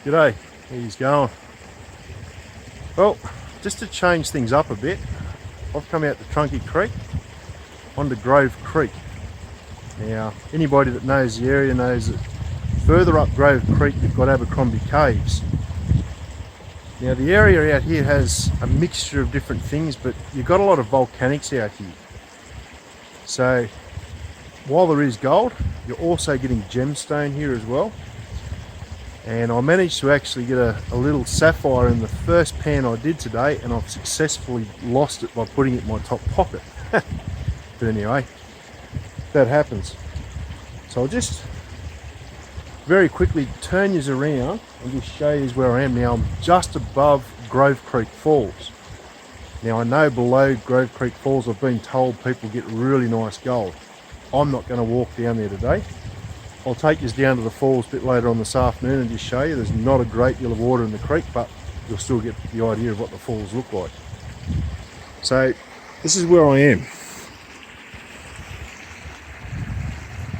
G'day, how's going? Well, just to change things up a bit, I've come out to Trunky Creek onto Grove Creek. Now, anybody that knows the area knows that further up Grove Creek you've got Abercrombie Caves. Now the area out here has a mixture of different things, but you've got a lot of volcanics out here. So while there is gold, you're also getting gemstone here as well. And I managed to actually get a little sapphire in the first pan I did today, and I've successfully lost it by putting it in my top pocket. But anyway, that happens. So I'll just very quickly turn you around and just show you where I am now. I'm just above Grove Creek Falls. Now I know below Grove Creek Falls I've been told people get really nice gold. I'm not going to walk down there today. I'll take you down to the falls a bit later on this afternoon and just show you. There's not a great deal of water in the creek, but you'll still get the idea of what the falls look like. So this is where I am.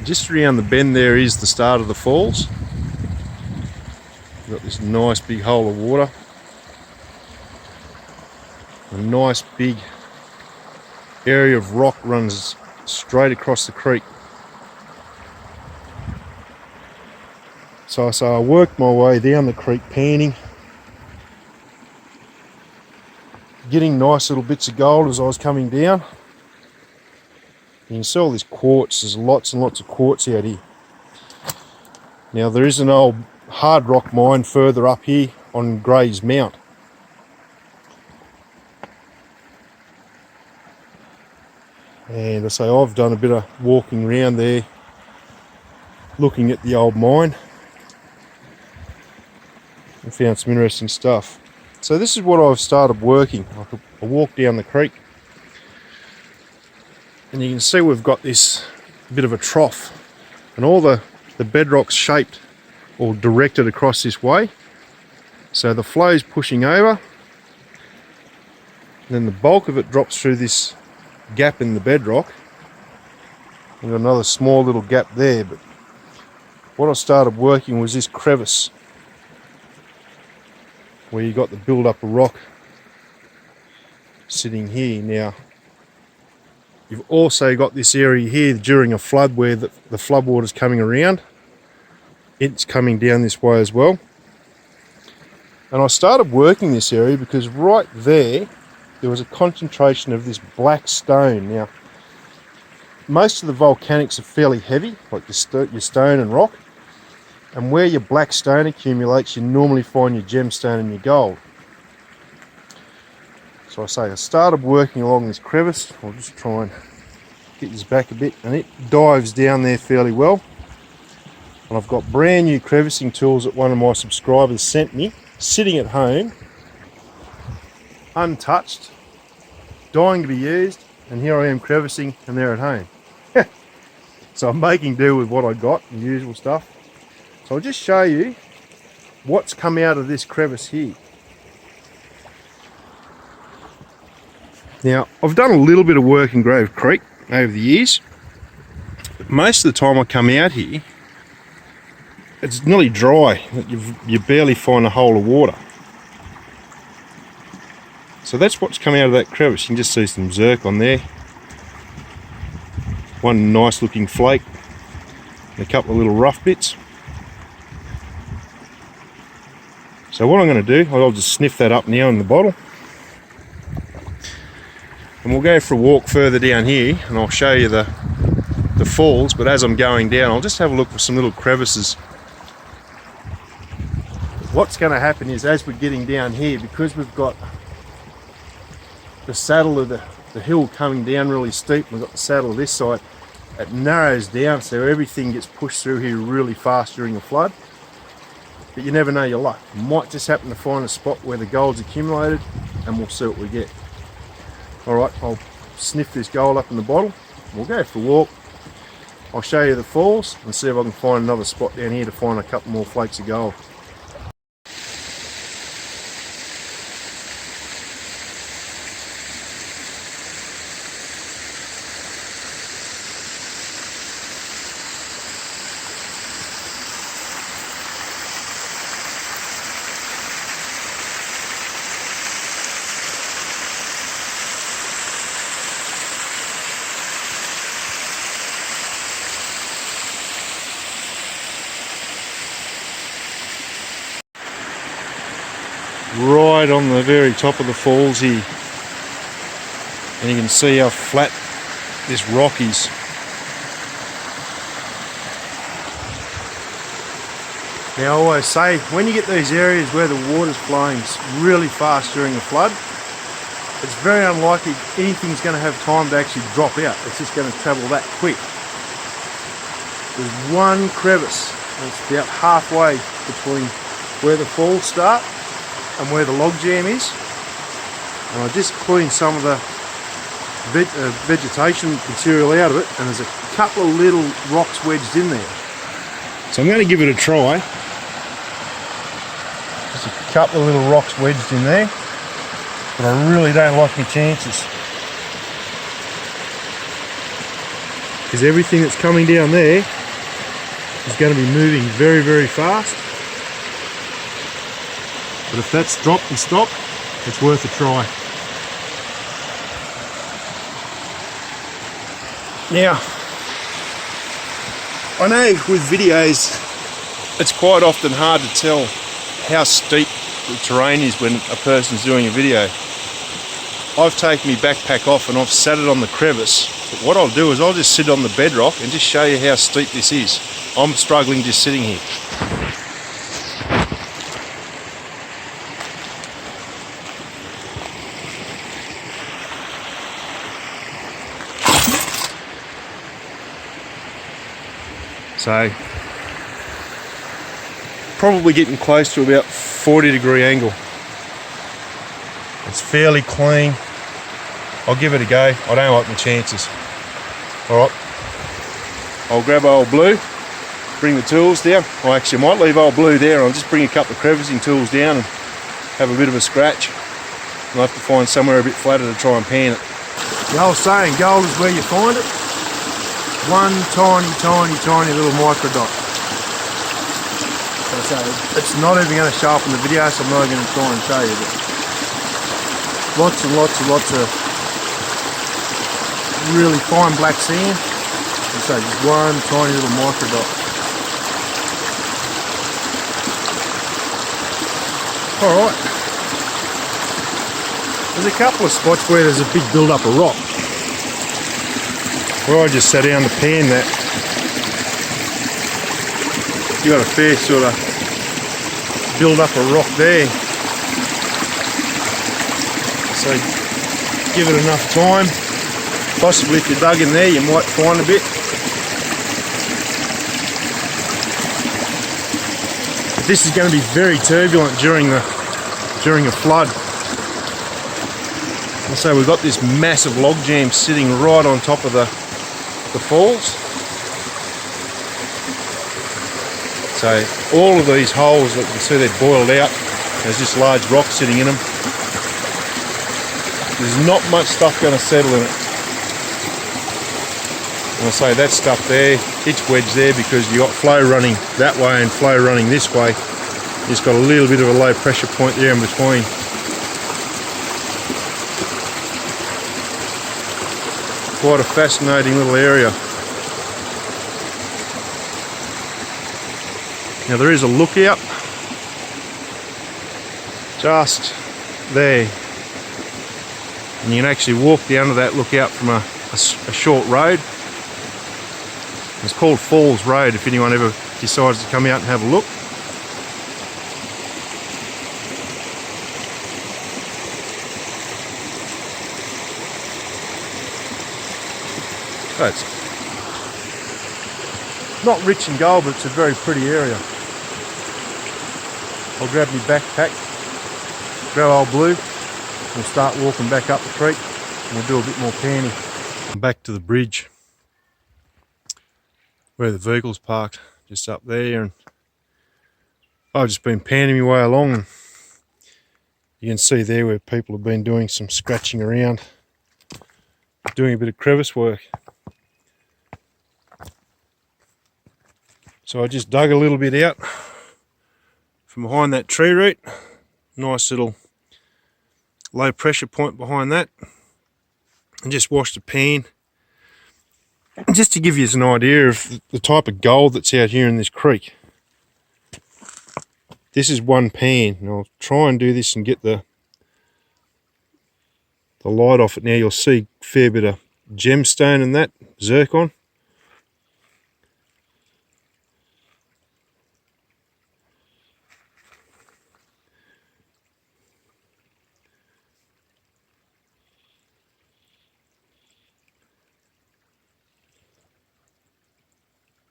Just around the bend there is the start of the falls. We've got this nice big hole of water. A nice big area of rock runs straight across the creek. So I worked my way down the creek panning, getting nice little bits of gold as I was coming down. You can see all this quartz. There's lots and lots of quartz out here. Now there is an old hard rock mine further up here on Gray's Mount. And I say I've done a bit of walking around there looking at the old mine and found some interesting stuff. So this is what I've started working. I walk down the creek and you can see we've got this bit of a trough, and all the bedrock's shaped or directed across this way. So the flow's pushing over, and then the bulk of it drops through this gap in the bedrock. We've got another small little gap there, but what I started working was this crevice, where you got the build up of rock sitting here. Now you've also got this area here during a flood where the flood water's coming around. It's coming down this way as well. And I started working this area because right there was a concentration of this black stone. Now most of the volcanics are fairly heavy, like your stone and rock. And where your black stone accumulates, you normally find your gemstone and your gold. So I started working along this crevice. I'll just try and get this back a bit, and it dives down there fairly well. And I've got brand new crevicing tools that one of my subscribers sent me, sitting at home, untouched, dying to be used, and here I am crevicing and they're at home. So I'm making do with what I got, the usual stuff. So I'll just show you what's come out of this crevice here. Now, I've done a little bit of work in Grove Creek over the years, but most of the time I come out here, it's nearly dry. You barely find a hole of water. So that's what's come out of that crevice. You can just see some zircon there. One nice looking flake, and a couple of little rough bits. So what I'm going to do, I'll just sniff that up now in the bottle. And we'll go for a walk further down here and I'll show you the falls, but as I'm going down I'll just have a look for some little crevices. What's going to happen is, as we're getting down here, because we've got the saddle of the hill coming down really steep, we've got the saddle of this side, it narrows down so everything gets pushed through here really fast during a flood. But you never know your luck. You might just happen to find a spot where the gold's accumulated, and we'll see what we get. Alright, I'll sniff this gold up in the bottle. We'll go for a walk. I'll show you the falls and see if I can find another spot down here to find a couple more flakes of gold. right on the very top of the falls here. And you can see how flat this rock is. Now I always say, when you get these areas where the water's flowing really fast during a flood, it's very unlikely anything's going to have time to actually drop out. It's just going to travel that quick. There's one crevice, and it's about halfway between where the falls start and where the log jam is. And I just cleaned some of the vegetation material out of it, and there's a couple of little rocks wedged in there. So I'm going to give it a try. Just a couple of little rocks wedged in there, but I really don't like my chances, because everything that's coming down there is going to be moving very, very fast. But if that's dropped and stopped, it's worth a try. Now, I know with videos it's quite often hard to tell how steep the terrain is when a person's doing a video. I've taken my backpack off and I've sat it on the crevice, but what I'll do is I'll just sit on the bedrock and just show you how steep this is. I'm struggling just sitting here. So, probably getting close to about 40-degree angle. It's fairly clean. I'll give it a go. I don't like my chances. Alright, I'll grab old blue, bring the tools down. Well, actually I might leave old blue there. I'll just bring a couple of crevicing tools down and have a bit of a scratch. I'll have to find somewhere a bit flatter to try and pan it. The old saying, gold is where you find it. One tiny, tiny, tiny little micro dot. So it's not even going to show up in the video, so I'm not even going to try and show you. But lots and lots and lots of really fine black sand. And so just one tiny little micro dot. Alright. There's a couple of spots where there's a big build up of rock, where I just sat down to pan that. You got a fair sort of build up of rock there. So give it enough time. Possibly if you dug in there you might find a bit. But this is going to be very turbulent during a flood. And so we've got this massive log jam sitting right on top of the falls. So all of these holes that you can see, they're boiled out. There's just large rocks sitting in them. There's not much stuff going to settle in it. And I say that stuff there, it's wedged there because you got flow running that way and flow running this way. It's got a little bit of a low pressure point there in between. Quite a fascinating little area. Now there is a lookout just there, and you can actually walk down to that lookout from a short road. It's called Falls Road if anyone ever decides to come out and have a look. So it's not rich in gold, but it's a very pretty area. I'll grab my backpack, grab old blue, and we'll start walking back up the creek, and we'll do a bit more panning. I'm back to the bridge where the vehicle's parked, just up there, and I've just been panning my way along, and you can see there where people have been doing some scratching around, doing a bit of crevice work. So I just dug a little bit out from behind that tree root. Nice little low pressure point behind that. And just washed the pan. And just to give you an idea of the type of gold that's out here in this creek. this is one pan, and I'll try and do this and get the light off it now. You'll see a fair bit of gemstone in that, zircon.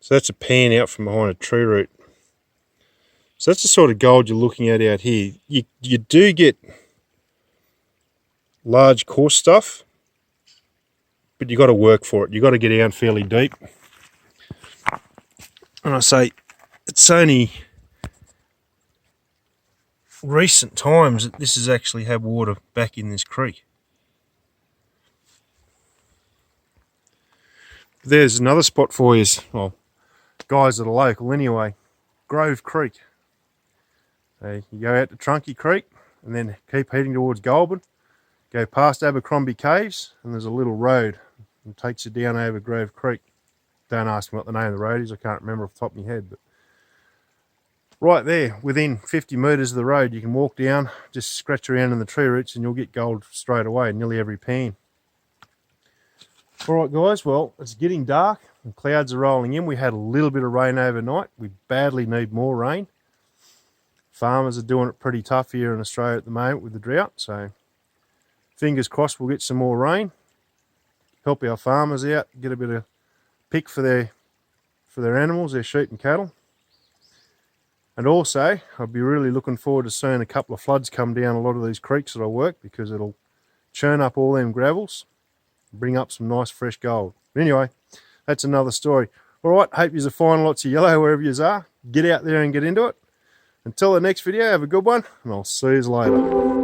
So that's a pan out from behind a tree root. So that's the sort of gold you're looking at out here. You do get large coarse stuff, but you got to work for it. You got to get down fairly deep. And I say, it's only recent times that this has actually had water back in this creek. There's another spot for you. Well, guys that are local anyway. Grove Creek. So you go out to Trunky Creek and then keep heading towards Goulburn. Go past Abercrombie Caves and there's a little road that takes you down over Grove Creek. Don't ask me what the name of the road is, I can't remember off the top of my head. But right there, within 50 metres of the road, you can walk down, just scratch around in the tree roots and you'll get gold straight away, nearly every pan. Alright guys, well, it's getting dark and clouds are rolling in. We had a little bit of rain overnight. We badly need more rain. Farmers are doing it pretty tough here in Australia at the moment with the drought, so fingers crossed we'll get some more rain. Help our farmers out, get a bit of pick for their animals, their sheep and cattle. And also, I'll be really looking forward to seeing a couple of floods come down a lot of these creeks that I work, because it'll churn up all them gravels, bring up some nice fresh gold. But anyway, that's another story. All right, hope you're finding lots of yellow wherever you are. Get out there and get into it. Until the next video, have a good one, and I'll see you later.